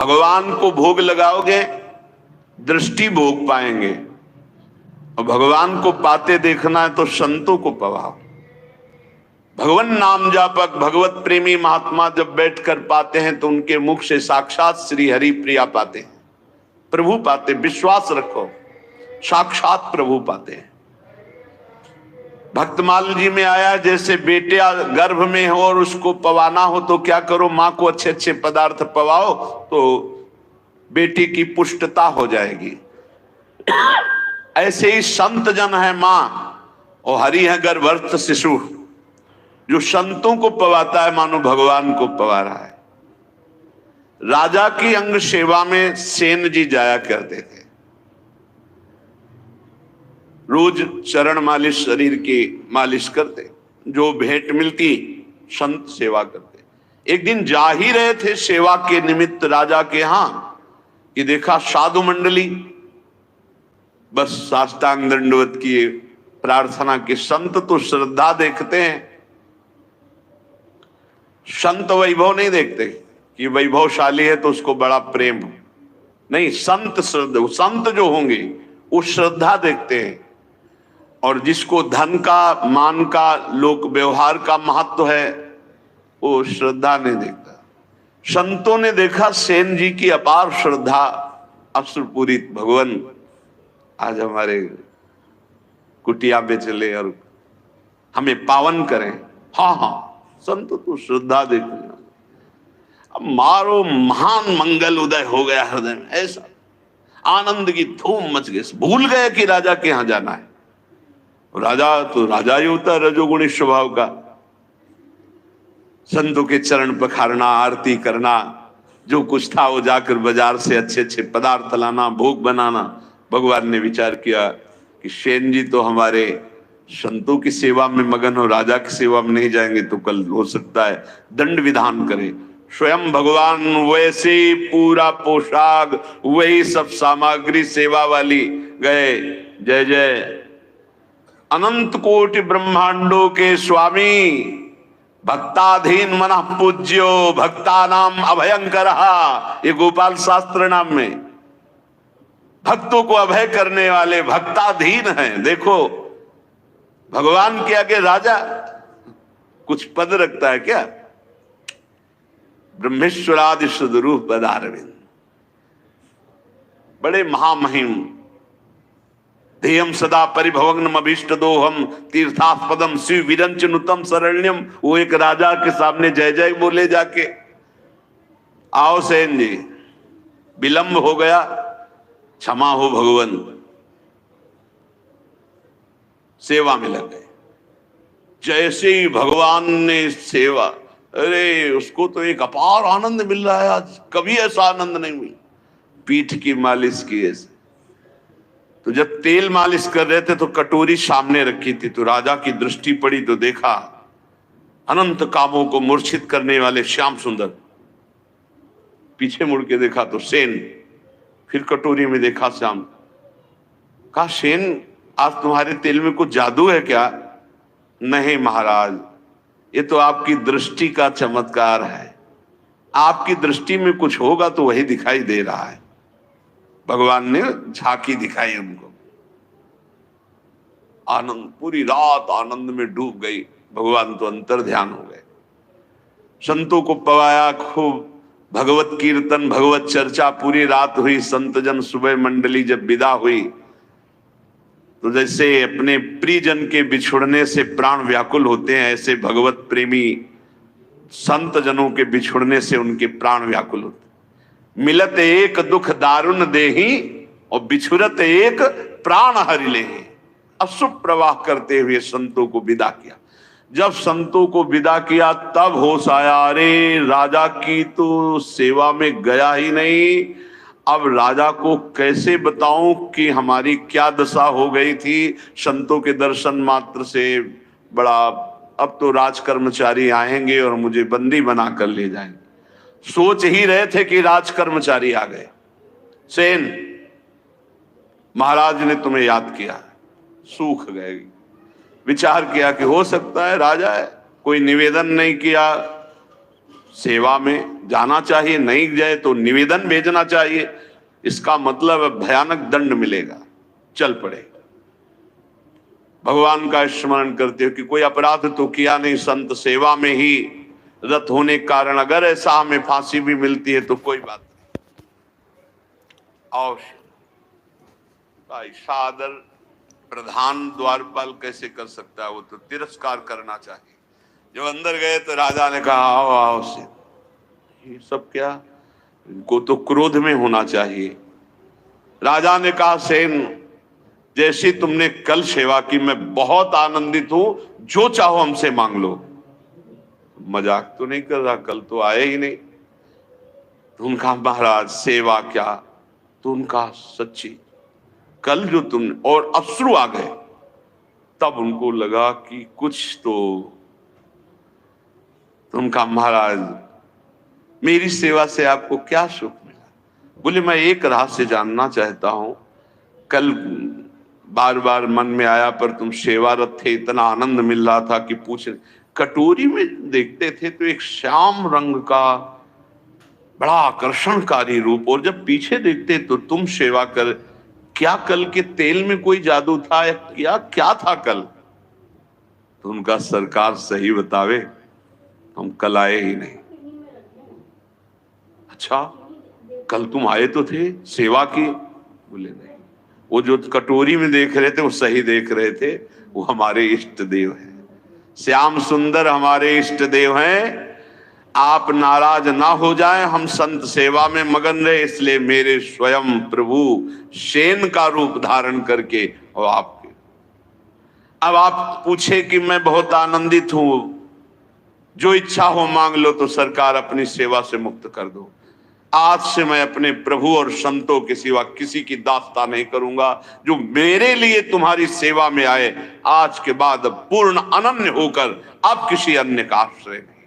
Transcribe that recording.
भगवान को भोग लगाओगे, दृष्टि भोग पाएंगे, और भगवान को पाते देखना है तो संतों को पवाओ। भगवान नाम जापक भगवत प्रेमी महात्मा जब बैठकर पाते हैं तो उनके मुख से साक्षात श्री हरि प्रिया पाते हैं, प्रभु पाते। विश्वास रखो, साक्षात प्रभु पाते हैं। भक्तमाल जी में आया, जैसे बेटे गर्भ में हो और उसको पवाना हो तो क्या करो, माँ को अच्छे अच्छे पदार्थ पवाओ तो बेटी की पुष्टता हो जाएगी। ऐसे ही संत जन है माँ और हरि है गर्भस्थ शिशु। जो संतों को पवाता है मानो भगवान को पवा रहा है। राजा की अंग सेवा में सेन जी जाया करते थे, रोज चरण मालिश, शरीर की मालिश करते, जो भेंट मिलती संत सेवा करते। एक दिन जा ही रहे थे सेवा के निमित्त राजा के यहां कि देखा साधु मंडली बस साष्टांग दंडवत किए, प्रार्थना की। संत तो श्रद्धा देखते हैं, संत वैभव नहीं देखते कि वैभवशाली है तो उसको बड़ा प्रेम हो, नहीं। संत श्रद्धा, संत जो होंगे वो श्रद्धा देखते हैं। और जिसको धन का, मान का, लोक व्यवहार का महत्व है वो श्रद्धा नहीं देखता। संतों ने देखा सेन जी की अपार श्रद्धा, अश्रुपूरित। भगवान आज हमारे कुटिया पे चले और हमें पावन करें। हाँ हाँ, संत तो श्रद्धा देखने। अब मारो महान मंगल उदय हो गया हृदय में, ऐसा आनंद की धूम मच गई। भूल गए कि राजा के यहां जाना है। राजा तो राजा ही होता है, रजोगुणी स्वभाव का। संतों के चरण पखारना, आरती करना, जो कुछ था वो जाकर बाजार से अच्छे अच्छे पदार्थ लाना, भोग बनाना। भगवान ने विचार किया कि सेन जी तो हमारे संतों की सेवा में मगन हो, राजा की सेवा में नहीं जाएंगे तो कल हो सकता है दंड विधान करें। स्वयं भगवान वैसे पूरा पोशाक, वही सब सामग्री सेवा वाली गए। जय जय अनंत कोटि ब्रह्मांडों के स्वामी, भक्ताधीन मनः पूज्यो भक्ता नाम अभयंकर। ये गोपाल शास्त्र नाम में भक्तों को अभय करने वाले भक्ताधीन हैं। देखो भगवान के आगे राजा कुछ पद रखता है क्या? ब्रह्मेश्वरादि सदरूप पदारविंद, बड़े महामहिम। ध्येयम सदा परिभवग्नम अभीष्ट दोहम तीर्थास्पदम शिव विरंचनुतम शरण्यम। वो एक राजा के सामने जय जय बोले जाके। आओ सेन जी, विलंब हो गया, क्षमा हो भगवान। सेवा में लग गए। जैसे ही भगवान ने सेवा, अरे उसको तो एक अपार आनंद मिल रहा है आज, कभी ऐसा आनंद नहीं हुई। पीठ की मालिश की ऐसे। तो जब तेल मालिश कर रहे थे तो कटोरी सामने रखी थी, तो राजा की दृष्टि पड़ी तो देखा अनंत कामों को मूर्छित करने वाले श्याम सुंदर। पीछे मुड़ के देखा तो सेन, फिर कटोरी में देखा श्याम। कहा सेन आज तुम्हारे तेल में कुछ जादू है क्या? नहीं महाराज, ये तो आपकी दृष्टि का चमत्कार है। आपकी दृष्टि में कुछ होगा तो वही दिखाई दे रहा है। भगवान ने झांकी दिखाई उनको। आनंद, पूरी रात आनंद में डूब गई। भगवान तो अंतर ध्यान हो गए। संतों को पवाया खूब, भगवत कीर्तन, भगवत चर्चा पूरी रात हुई। संत जन सुबह मंडली जब विदा हुई तो जैसे अपने प्रियजन के बिछुड़ने से प्राण व्याकुल होते हैं, ऐसे भगवत प्रेमी संत जनों के बिछुड़ने से उनके प्राण व्याकुल होते। मिलत एक दुख दारुण देही और बिछुरत एक प्राण हरि लेहि। अशुभ प्रवाह करते हुए संतों को विदा किया। जब संतों को विदा किया तब होश आया, अरे राजा की तो सेवा में गया ही नहीं। अब राजा को कैसे बताऊं कि हमारी क्या दशा हो गई थी संतों के दर्शन मात्र से। बड़ा, अब तो राज कर्मचारी आएंगे और मुझे बंदी बना कर ले जाएंगे। सोच ही रहे थे कि राज कर्मचारी आ गए। सेन, महाराज ने तुम्हें याद किया। सूख गए। विचार किया कि हो सकता है राजा है, कोई निवेदन नहीं किया, सेवा में जाना चाहिए, नहीं जाए तो निवेदन भेजना चाहिए। इसका मतलब भयानक दंड मिलेगा, चल पड़े। भगवान का स्मरण करते हो कि कोई अपराध तो किया नहीं, संत सेवा में ही रत होने के कारण अगर ऐसा हमें फांसी भी मिलती है तो कोई बात नहीं। और भाई सादर प्रधान द्वारपाल कैसे कर सकता है, वो तो तिरस्कार करना चाहिए। जब अंदर गए तो राजा ने कहा आओ आओ से, ये सब क्या, इनको तो क्रोध में होना चाहिए। राजा ने कहा सेन, जैसी तुमने कल सेवा की मैं बहुत आनंदित हूं, जो चाहो हमसे मांग लो। मजाक तो नहीं कर रहा, कल तो आए ही नहीं। तो उनका महाराज सेवा क्या, तो उनका सच्ची कल जो तुमने, और अश्रु आ गए। तब उनको लगा कि कुछ तो उनका महाराज मेरी सेवा से आपको क्या सुख मिला? बोले मैं एक रहस्य जानना चाहता हूं, कल बार बार मन में आया पर तुम सेवारत थे, इतना आनंद मिल रहा था कि पूछ। कटोरी में देखते थे तो एक श्याम रंग का बड़ा आकर्षणकारी रूप, और जब पीछे देखते तो तुम सेवा कर, क्या कल के तेल में कोई जादू था या क्या था कल? तो उनका सरकार सही बतावे, हम कल आए ही नहीं। अच्छा कल तुम आए तो थे, सेवा की? बोले नहीं, वो जो कटोरी में देख रहे थे वो सही देख रहे थे, वो हमारे इष्ट देव हैं, श्याम सुंदर हमारे इष्ट देव हैं। आप नाराज ना हो जाएं, हम संत सेवा में मगन रहे, इसलिए मेरे स्वयं प्रभु शेन का रूप धारण करके और आपके। अब आप पूछे कि मैं बहुत आनंदित हूं, जो इच्छा हो मांग लो, तो सरकार अपनी सेवा से मुक्त कर दो। आज से मैं अपने प्रभु और संतों के सिवा किसी की दास्ता नहीं करूंगा। जो मेरे लिए तुम्हारी सेवा में आए, आज के बाद पूर्ण अनन्य होकर अब किसी अन्य का आश्रय नहीं।